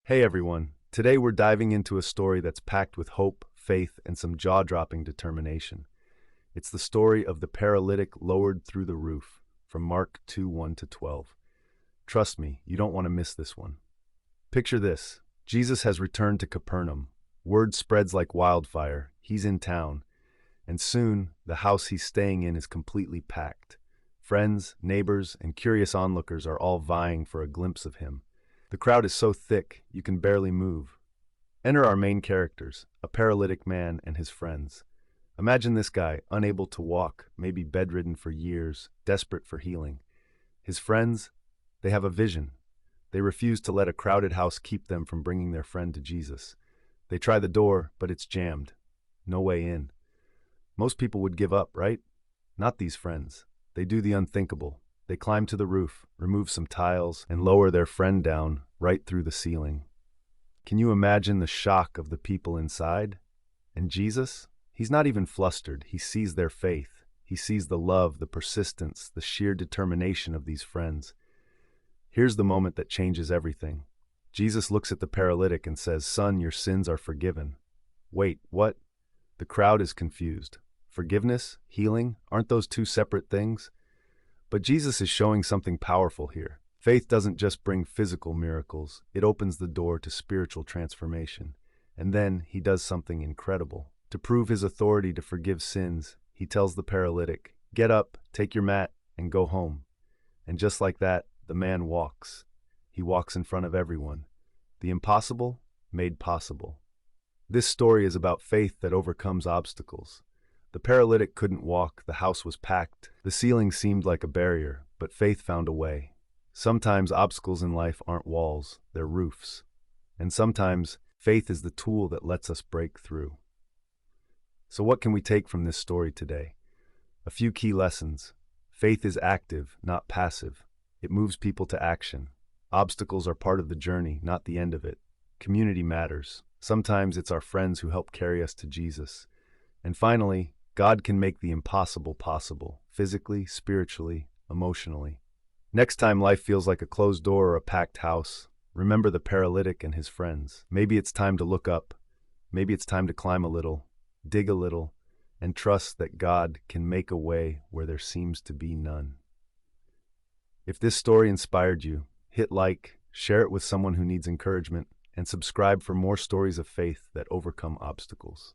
Hey everyone, today we're diving into a story that's packed with hope, faith, and some jaw-dropping determination. It's the story of the paralytic lowered through the roof, from Mark 2:1-12. Trust me, you don't want to miss this one. Picture this. Jesus has returned to Capernaum. Word spreads like wildfire. He's in town. And soon, the house he's staying in is completely packed. Friends, neighbors, and curious onlookers are all vying for a glimpse of him. The crowd is so thick, you can barely move. Enter our main characters, a paralytic man and his friends. Imagine this guy, unable to walk, maybe bedridden for years, desperate for healing. His friends, they have a vision. They refuse to let a crowded house keep them from bringing their friend to Jesus. They try the door, but it's jammed. No way in. Most people would give up, right? Not these friends. They do the unthinkable. They climb to the roof, remove some tiles, and lower their friend down right through the ceiling. Can you imagine the shock of the people inside? And Jesus? He's not even flustered. He sees their faith. He sees the love, the persistence, the sheer determination of these friends. Here's the moment that changes everything. Jesus looks at the paralytic and says, "Son, your sins are forgiven." Wait, what? The crowd is confused. Forgiveness, healing, aren't those two separate things? But Jesus is showing something powerful here. Faith doesn't just bring physical miracles, it opens the door to spiritual transformation. And then he does something incredible. To prove his authority to forgive sins, he tells the paralytic, "Get up, take your mat, and go home." And just like that, the man walks. He walks in front of everyone. The impossible made possible. This story is about faith that overcomes obstacles. The paralytic couldn't walk, the house was packed, the ceiling seemed like a barrier, but faith found a way. Sometimes obstacles in life aren't walls, they're roofs. And sometimes faith is the tool that lets us break through. So what can we take from this story today? A few key lessons. Faith is active, not passive. It moves people to action. Obstacles are part of the journey, not the end of it. Community matters. Sometimes it's our friends who help carry us to Jesus. And finally, God can make the impossible possible, physically, spiritually, emotionally. Next time life feels like a closed door or a packed house, remember the paralytic and his friends. Maybe it's time to look up. Maybe it's time to climb a little, dig a little, and trust that God can make a way where there seems to be none. If this story inspired you, hit like, share it with someone who needs encouragement, and subscribe for more stories of faith that overcome obstacles.